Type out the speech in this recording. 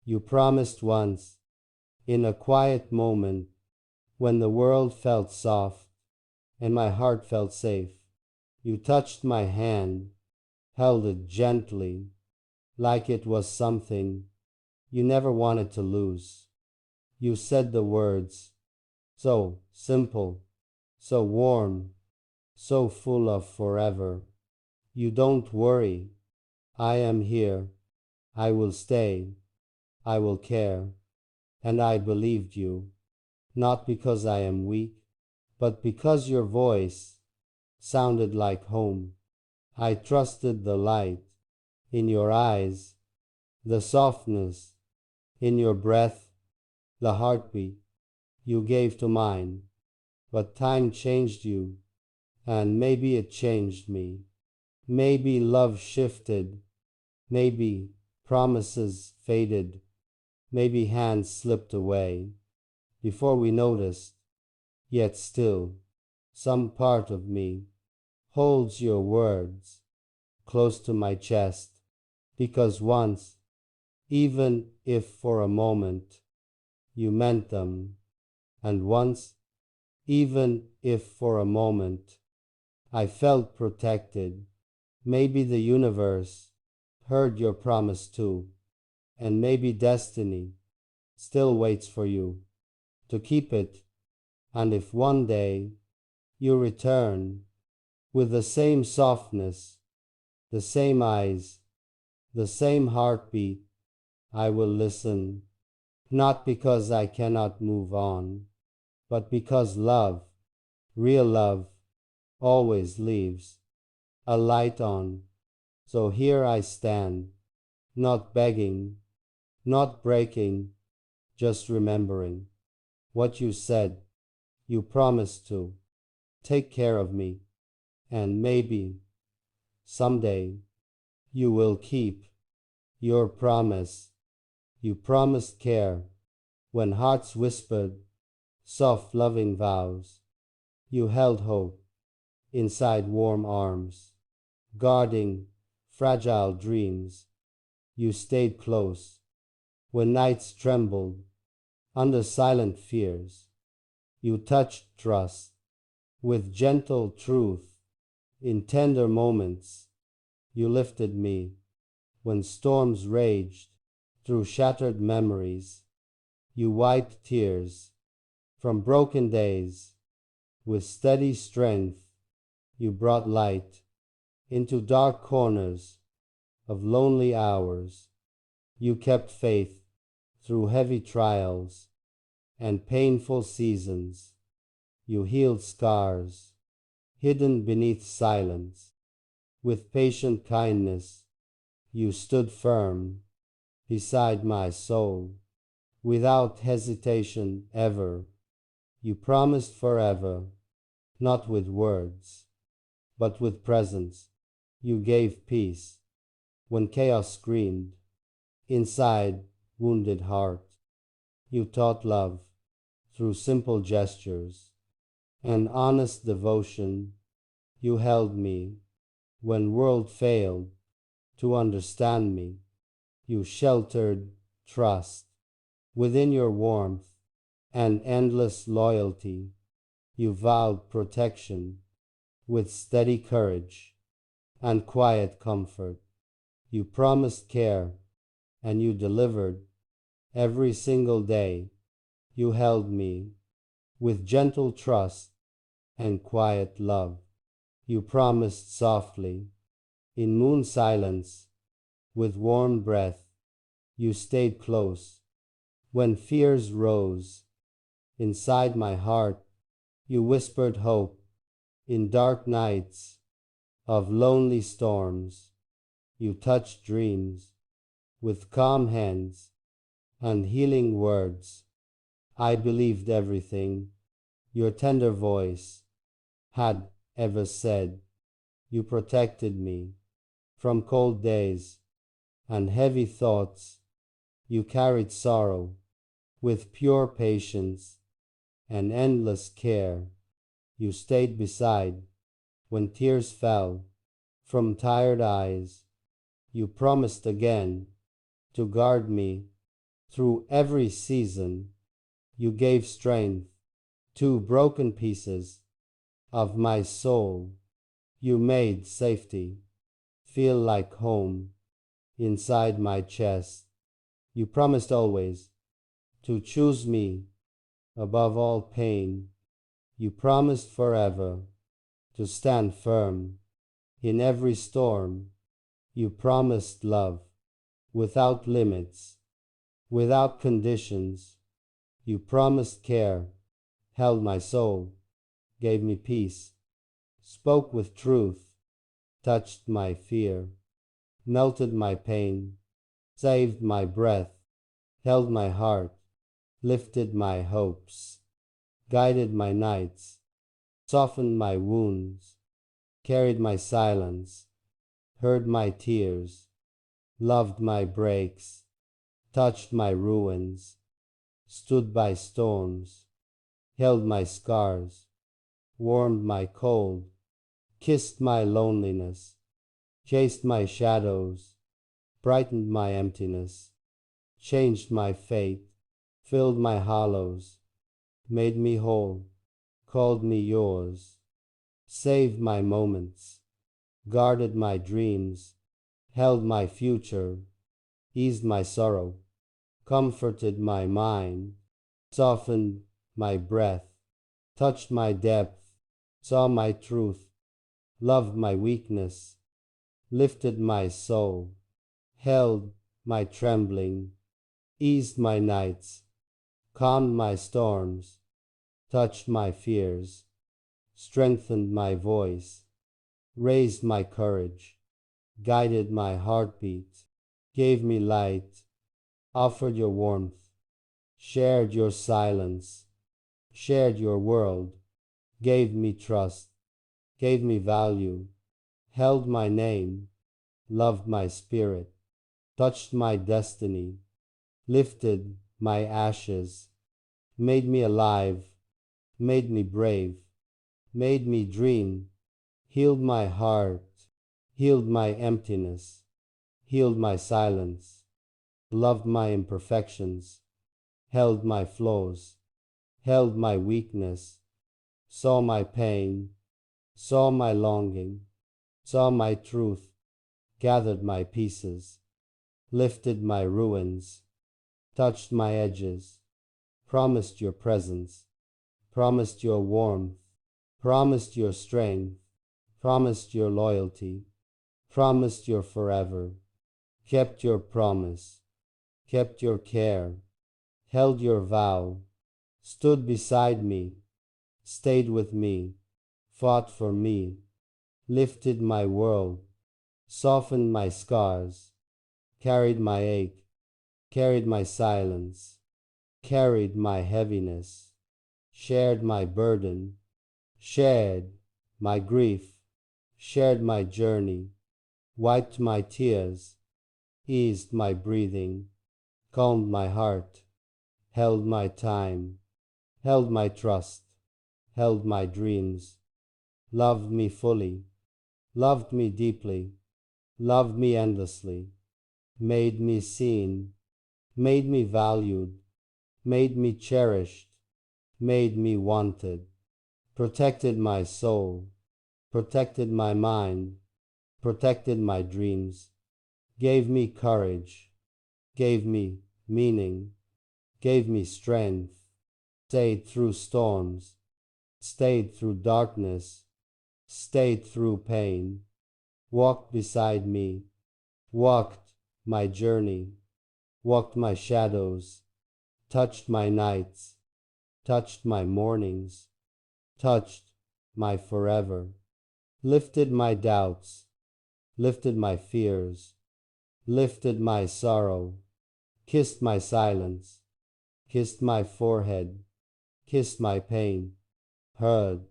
You promised once, in a quiet moment, when the world felt soft and my heart felt safe. You touched my hand, held it gently, like it was something you never wanted to lose. You said the words, so simple, so warm, so full of forever. You don't worry, I am here, I will stay, I will care, and I believed you, not because I am weak, but because your voice sounded like home. I trusted the light in your eyes, the softness in your breath, the heartbeat you gave to mine. But time changed you, and maybe it changed me. Maybe love shifted, maybe promises faded, maybe hands slipped away before we noticed, yet still, some part of me holds your words close to my chest, because once, even if for a moment, you meant them, and once, even if for a moment, I felt protected. Maybe the universe heard your promise too, and maybe destiny still waits for you to keep it. And if one day you return with the same softness, the same eyes, the same heartbeat, I will listen, not because I cannot move on, but because love, real love, always leaves a light on. So here I stand, not begging, not breaking, just remembering what you said. You promised to take care of me, and maybe someday you will keep your promise. You promised care when hearts whispered soft loving vows. You held hope inside warm arms, guarding fragile dreams. You stayed close when nights trembled under silent fears. You touched trust with gentle truth. In tender moments, you lifted me when storms raged through shattered memories. You wiped tears from broken days. With steady strength, you brought light into dark corners of lonely hours. You kept faith through heavy trials and painful seasons. You healed scars hidden beneath silence. With patient kindness, you stood firm beside my soul. Without hesitation ever, you promised forever, not with words, but with presence. You gave peace when chaos screamed inside wounded heart. You taught love through simple gestures and honest devotion. You held me when world failed to understand me. You sheltered trust within your warmth and endless loyalty. You vowed protection with steady courage and quiet comfort. You promised care, and you delivered every single day. You held me with gentle trust and quiet love. You promised softly in moon silence. With warm breath, you stayed close when fears rose inside my heart. You whispered hope in dark nights of lonely storms. You touched dreams with calm hands and healing words. I believed everything your tender voice had ever said. You protected me from cold days and heavy thoughts. You carried sorrow with pure patience and endless care. You stayed beside when tears fell from tired eyes. You promised again to guard me Through every season, you gave strength to broken pieces of my soul. You made safety feel like home inside my chest. You promised always to choose me above all pain. You promised forever to stand firm in every storm. You promised love without limits, without conditions. You promised care, held my soul, gave me peace, spoke with truth, touched my fear, melted my pain, saved my breath, held my heart, lifted my hopes, guided my nights, softened my wounds, carried my silence, heard my tears, loved my breaks, touched my ruins, stood by storms, held my scars, warmed my cold, kissed my loneliness, chased my shadows, brightened my emptiness, changed my fate, filled my hollows, made me whole, called me yours, saved my moments, guarded my dreams, held my future, eased my sorrow, comforted my mind, softened my breath, touched my depth, saw my truth, loved my weakness, lifted my soul, held my trembling, eased my nights, calmed my storms, touched my fears, strengthened my voice, raised my courage, guided my heartbeat, gave me light, offered your warmth, shared your silence, shared your world, gave me trust, gave me value, held my name, loved my spirit, touched my destiny, lifted my ashes, made me alive, made me brave, made me dream, healed my heart, healed my emptiness, healed my silence, loved my imperfections, held my flaws, held my weakness, saw my pain, saw my longing, saw my truth, gathered my pieces, lifted my ruins, touched my edges, promised your presence, promised your warmth, promised your strength, promised your loyalty, promised your forever, kept your promise, kept your care, held your vow, stood beside me, stayed with me, fought for me, lifted my world, softened my scars, carried my ache, carried my silence, carried my heaviness, shared my burden, shared my grief, shared my journey, wiped my tears, eased my breathing, calmed my heart, held my time, held my trust, held my dreams, loved me fully, loved me deeply, loved me endlessly, made me seen, made me valued, made me cherished, made me wanted, protected my soul, protected my mind, protected my dreams, gave me courage, gave me meaning, gave me strength, stayed through storms, stayed through darkness, stayed through pain, walked beside me, walked my journey, walked my shadows, touched my nights, touched my mornings, touched my forever, lifted my doubts, lifted my fears, lifted my sorrow, kissed my silence, kissed my forehead, kissed my pain, heard